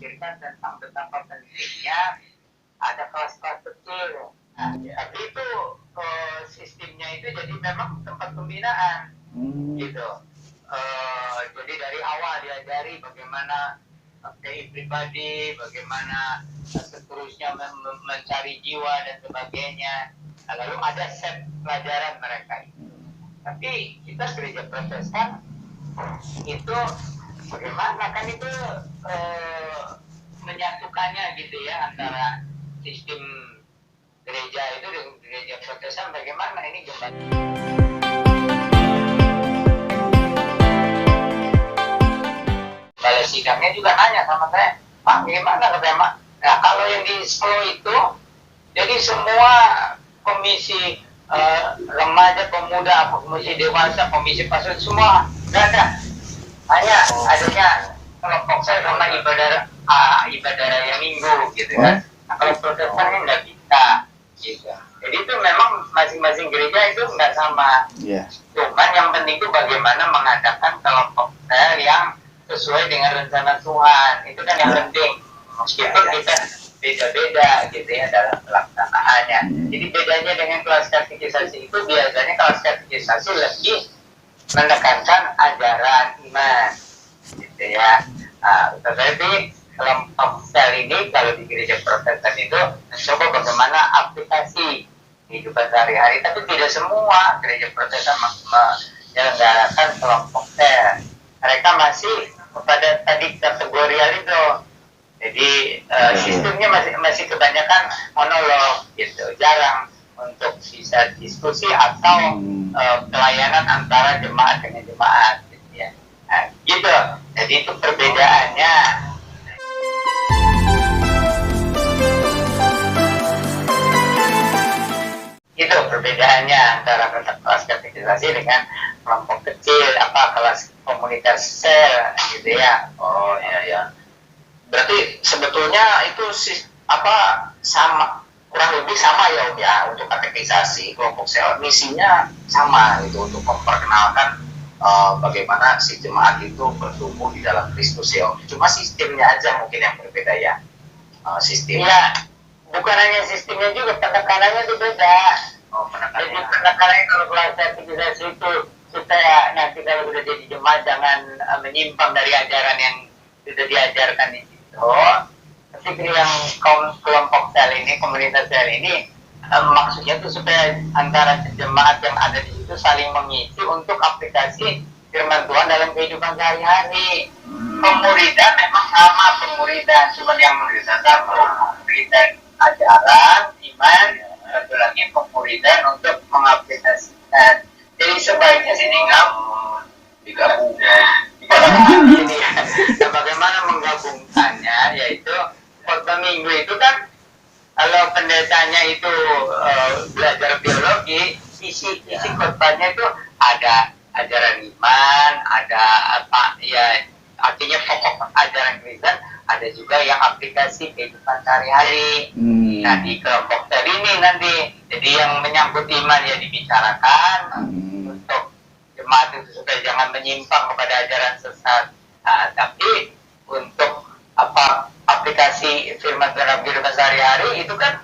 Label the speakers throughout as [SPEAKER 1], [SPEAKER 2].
[SPEAKER 1] memikirkan tentang betapa pentingnya ada kelas-kelas kecil. Nah, tapi itu sistemnya itu jadi memang tempat pembinaan, gitu. Jadi dari awal diajari bagaimana PI pribadi, bagaimana seterusnya mencari jiwa dan sebagainya. Nah, lalu ada set pelajaran mereka itu. Tapi kita gereja Protestan itu bagaimana kan itu menyatukannya gitu ya antara sistem gereja itu dengan gereja Protestan, bagaimana ini jembatan. Balai sidangnya juga nanya sama saya, Pak gimana katanya Pak? Nah kalau yang di Solo itu jadi semua komisi remaja, pemuda, komisi dewasa, komisi pasun semua nggak ada. Hanya adanya kelompok saya sama ibadah raya minggu gitu kan. Nah, kalau Protestan ini nggak bisa gitu. Jadi itu memang masing-masing gereja itu nggak sama. Cuman yang penting itu bagaimana mengadakan kelompok sel yang sesuai dengan rencana Tuhan. Itu kan yang penting. Meskipun kita beda-beda gitu ya dalam pelaksanaannya. Jadi bedanya dengan kelas katekisasi itu biasanya kelas katekisasi lebih menekankan ajaran iman gitu ya. Tetapi kelompok sel ini kalau di gereja Protestan itu mencoba bagaimana aplikasi kehidupan sehari-hari, tapi tidak semua gereja Protestan menyelenggarakan kelompok sel. Mereka masih pada tadi kategorial itu. Jadi sistemnya masih kebanyakan monolog gitu, jarang untuk bisa diskusi atau pelayanan antara jemaat dengan jemaat gitu ya. Nah, gitu. Jadi itu perbedaannya. Itu perbedaannya antara kelas katekisasi dengan kelompok kecil, kelas komunitas sel gitu ya.
[SPEAKER 2] Oh iya. Berarti sebetulnya itu sama, kurang lebih sama ya Om ya, untuk katekisasi kelompok sel misinya sama gitu, untuk memperkenalkan bagaimana si jemaat itu bertumbuh di dalam Kristus ya Om. Cuma sistemnya aja mungkin yang berbeda ya. Sistemnya.
[SPEAKER 1] Iya, bukan hanya sistemnya juga, penekanannya itu beda. Jadi penekanannya kalau kelas katekisasi itu supaya nanti kalau sudah jadi jemaat jangan menyimpang dari ajaran yang sudah diajarkan di situ. Tapi yang kelompok sel ini, komunitas sel ini, maksudnya itu supaya antara jemaat yang ada di situ saling mengisi untuk aplikasi firman Tuhan dalam kehidupan sehari-hari. Pemuridan memang sama pemuridan, cuma yang muridan sama pemuridan ajaran, iman, satu lagi pemuridan untuk mengaplikasikan. Jadi sebaiknya sih digabungkan. Nah, bagaimana menggabungkannya, yaitu khotbah minggu itu kan kalau pendetanya itu belajar biologi, isi khotbahnya itu ada ajaran iman, ada artinya pokok ajaran Kristen, ada juga yang aplikasi kehidupan sehari-hari. Nah di kelompok sel ini nanti jadi yang menyangkut iman ya dibicarakan untuk jemaat itu supaya jangan menyimpang kepada ajaran sesat. Tapi untuk aplikasi firman dalam kehidupan sehari-hari itu kan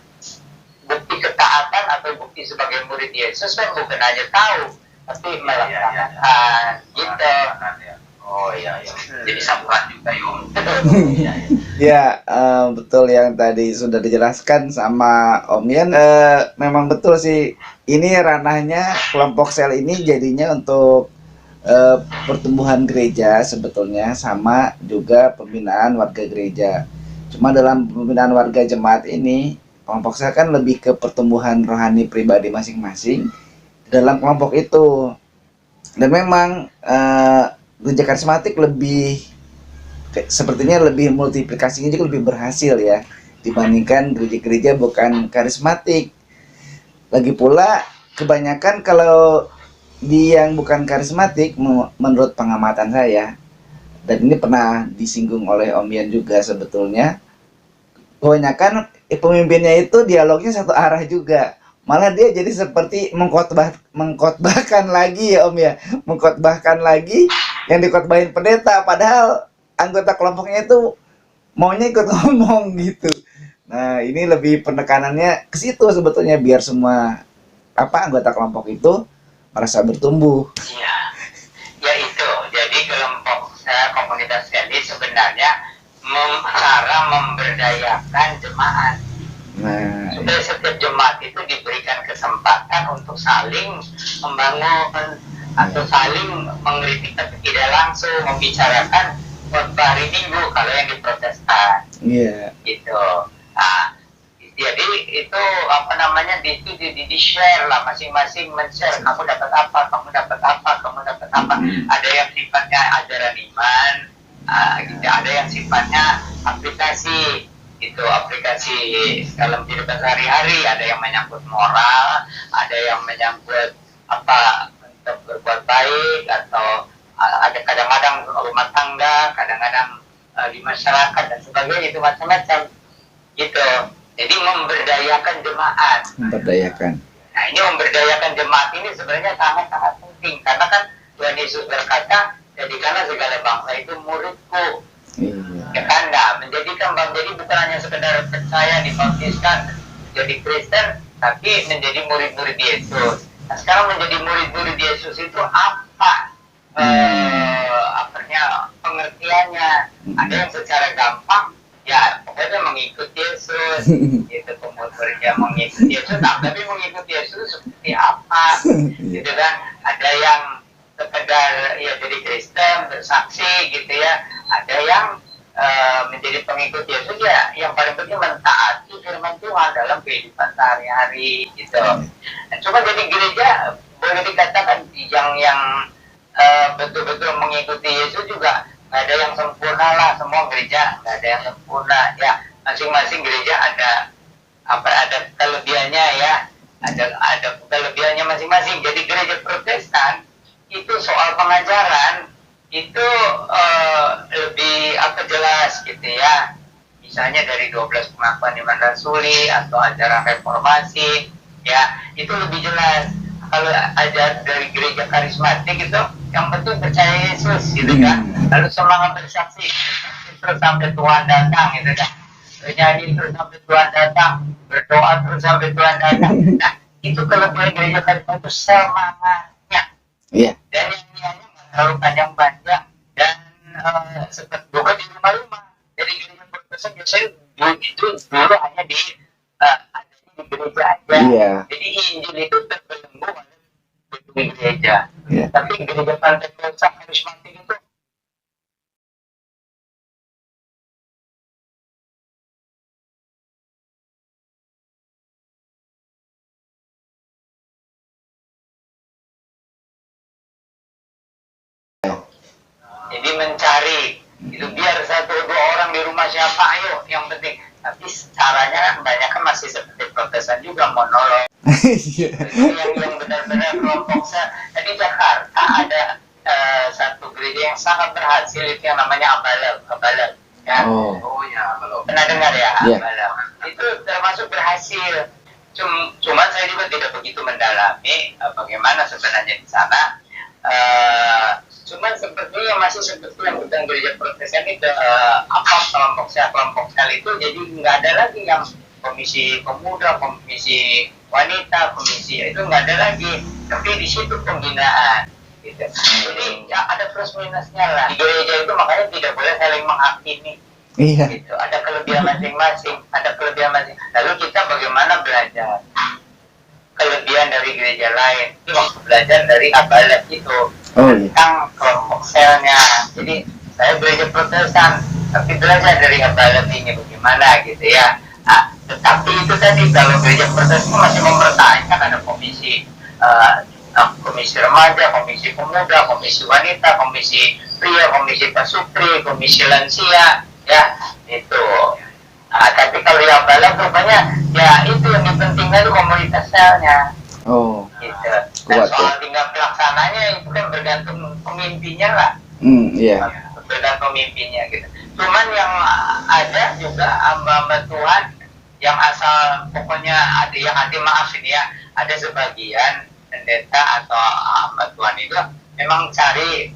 [SPEAKER 1] bukti ketaatan atau bukti sebagai murid Yesus kan bukan hanya tahu tapi melaksanakan gitu.
[SPEAKER 2] Oh iya. Jadi sapuan juga Om.
[SPEAKER 3] Ya, betul yang tadi sudah dijelaskan sama Om Yan. Memang betul sih, ini ranahnya kelompok sel ini jadinya untuk pertumbuhan gereja sebetulnya, sama juga pembinaan warga gereja. Cuma dalam pembinaan warga jemaat ini, kelompok sel kan lebih ke pertumbuhan rohani pribadi masing-masing dalam kelompok itu. Dan memang gereja karismatik sepertinya lebih multiplikasinya juga lebih berhasil ya dibandingkan gereja-gereja bukan karismatik. Lagi pula kebanyakan kalau di yang bukan karismatik, menurut pengamatan saya, dan ini pernah disinggung oleh Om Yan juga, sebetulnya kebanyakan pemimpinnya itu dialognya satu arah juga, malah dia jadi seperti mengkhotbahkan lagi ya Om ya, mengkhotbahkan lagi yang dikhotbahin pendeta, padahal anggota kelompoknya itu maunya ikut ngomong gitu. Nah, ini lebih penekanannya ke situ sebetulnya biar semua anggota kelompok itu merasa bertumbuh.
[SPEAKER 1] Iya, ya itu. Jadi kelompok komunitas ini sebenarnya cara memberdayakan jemaat.
[SPEAKER 3] Nah,
[SPEAKER 1] Supaya setiap jemaat itu diberikan kesempatan untuk saling membangun atau saling mengkritik tapi tidak langsung membicarakan khotbah hari Minggu kalau yang di Protestan.
[SPEAKER 3] iya.
[SPEAKER 1] Gitu. Nah, jadi itu apa namanya di share lah, masing-masing men-share, kamu dapat apa, kamu dapat apa, kamu dapat apa. Ada yang sifatnya ajaran iman, gitu. Ada yang sifatnya aplikasi, gitu, aplikasi dalam kehidupan sehari-hari. Ada yang menyangkut moral, ada yang menyangkut apa untuk berbuat baik, atau ada kadang-kadang rumah tangga, kadang-kadang di masyarakat dan sebagainya, itu macam-macam gitu. Jadi memberdayakan jemaat.
[SPEAKER 3] Memberdayakan.
[SPEAKER 1] Nah, ini memberdayakan jemaat ini sebenarnya sangat-sangat penting, karena kan Tuhan Yesus berkata, jadikanlah segala bangsa itu muridku.
[SPEAKER 3] Iya.
[SPEAKER 1] Ya kan, nah, menjadi bukan hanya sekedar percaya dibaptiskan jadi Kristen, tapi menjadi murid-murid Yesus. Nah, sekarang menjadi murid-murid Yesus itu apa? Pengertiannya. Ada yang secara gampang, ya pokoknya mengikut Yesus, gitu, kemudian dia mengikut Yesus. Nah, tapi mengikut Yesus seperti apa? Gitu kan? Ada yang sekedar ya jadi Kristen, bersaksi, gitu ya. Ada yang menjadi pengikut Yesus, ya yang paling penting mentaati firman Tuhan dalam kehidupan sehari-hari, gitu. Nah, cuma jadi gereja boleh dikatakan yang betul-betul mengikuti Yesus juga nggak ada yang sempurna lah. Semua gereja nggak ada yang sempurna, ya masing-masing gereja ada kelebihannya, ya ada kelebihannya masing-masing. Jadi gereja Protestan itu soal pengajaran itu lebih jelas, gitu ya. Misalnya dari 12 pengakuan iman rasuli atau ajaran reformasi, ya itu lebih jelas. Kalau ajar dari gereja karismatik itu yang penting percaya Yesus, gitu kan. Lalu semangat bersaksi terus sampai Tuhan datang, gitu kan. Bernyanyi terus sampai Tuhan datang, berdoa terus sampai Tuhan datang. Nah, itu kelebihan gereja karismatik itu semangatnya.
[SPEAKER 3] Iya.
[SPEAKER 1] Dan nyanyiannya nggak terlalu panjang-panjang, dan seperti bukan di rumah-rumah. Jadi gereja Protestan biasanya itu dulu hanya di gereja aja.
[SPEAKER 3] Iya.
[SPEAKER 1] Jadi Injil itu terbelenggu oleh gereja.
[SPEAKER 3] Iya.
[SPEAKER 1] Tapi gereja Pantekosta karismatik itu jadi mencari itu, biar satu dua orang di rumah siapa, ayo, yang penting. Tapi caranya kan banyak kan masih seperti Protestan juga, monolog.
[SPEAKER 3] Iya.
[SPEAKER 1] yang benar-benar kelompok di Jakarta ada satu gereja yang sangat berhasil, itu yang namanya Abalem, ya.
[SPEAKER 3] Oh.
[SPEAKER 2] Ya, belum.
[SPEAKER 1] Pernah dengar ya?
[SPEAKER 3] Iya.
[SPEAKER 1] Abalem itu termasuk berhasil. Cuma saya juga tidak begitu mendalami bagaimana sebenarnya di sana. Cuman sepertinya masih seperti yang bukan gereja Protestan itu, kelompok sel itu, jadi nggak ada lagi yang komisi pemuda, komisi wanita, komisi itu nggak ada lagi. Tapi di situ pembinaan, gitu. Jadi ya ada plus minusnya lah. Di gereja itu makanya tidak boleh saling menghakimi.
[SPEAKER 3] Iya.
[SPEAKER 1] Gitu. Ada kelebihan masing-masing, Lalu kita bagaimana belajar kelebihan dari gereja lain? Itu waktu belajar dari Abalem itu.
[SPEAKER 3] Oh iya.
[SPEAKER 1] Tentang kelompok selnya. Jadi saya gereja Protestan, tapi belajar dari Abalem ini bagaimana, gitu ya. Nah, tetapi itu tadi, kalau gereja Protestan masih mempertahankan ada komisi remaja, komisi pemuda, komisi wanita, komisi pria, komisi pasutri, komisi lansia, ya itu. Tapi kalau yang Abalem rupanya, ya itu yang dipentingkan itu komunitas selnya.
[SPEAKER 3] Oh.
[SPEAKER 1] Gitu. Dan
[SPEAKER 3] Kuat,
[SPEAKER 1] soal tinggal pelaksananya itu kan bergantung pemimpinnya lah.
[SPEAKER 3] Iya.
[SPEAKER 1] Bergantung pemimpinnya, gitu. Cuman yang ada juga hamba-hamba Tuhan yang asal pokoknya ada yang anti maaf ini ya, ada sebagian pendeta atau hamba Tuhan itu memang cari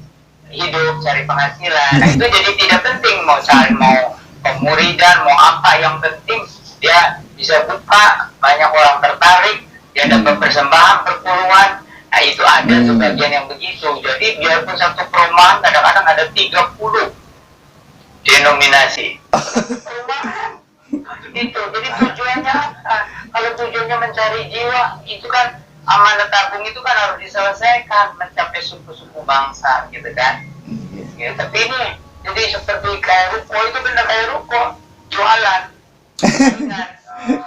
[SPEAKER 1] hidup, cari penghasilan. Nah itu jadi tidak penting mau muridan, mau apa, yang penting dia bisa buka, banyak orang tertarik, dia dapat persembahan perpuluhan. Nah itu ada tuh bagian yang begitu. Jadi biarpun satu perumahan kadang-kadang ada 30 denominasi perumahan. Itu jadi tujuannya apa? Kalau tujuannya mencari jiwa, itu kan amanat agung itu kan harus diselesaikan, mencapai suku-suku bangsa gitu kan. Ya, tapi ini jadi seperti kayak ruko, itu benar kayak ruko, jualan.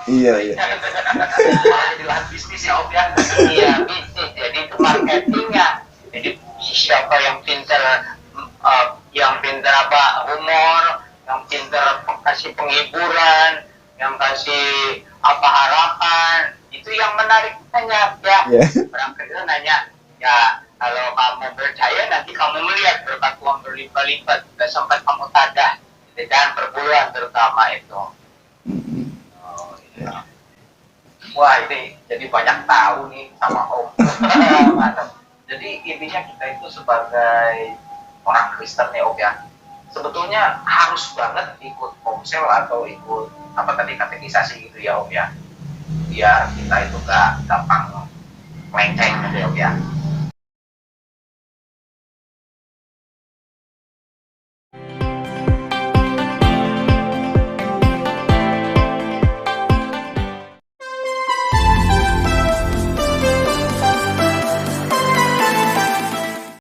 [SPEAKER 3] Iya.
[SPEAKER 2] Jadi lahan bisnis ya Om ya.
[SPEAKER 1] Iya, bisnis. Jadi itu marketingnya. Jadi siapa yang pintar apa humor, yang pintar kasih penghiburan, yang kasih apa harapan, itu yang menarik banyak ya. Orang kerja nanya, ya kalau kamu percaya nanti kamu melihat berkat uang berlipat-lipat, nggak sempat kamu tadah, gitu kan, perpuluhan terutama itu. Oh, iya. Wah ini jadi banyak tahu nih sama Om. Mantap. Jadi intinya kita itu sebagai orang Kristen nih Om ya, sebetulnya harus banget ikut komsel atau ikut apa tadi katekisasi gitu ya Om ya, biar kita itu gak gampang melenceng gitu ya Om ya.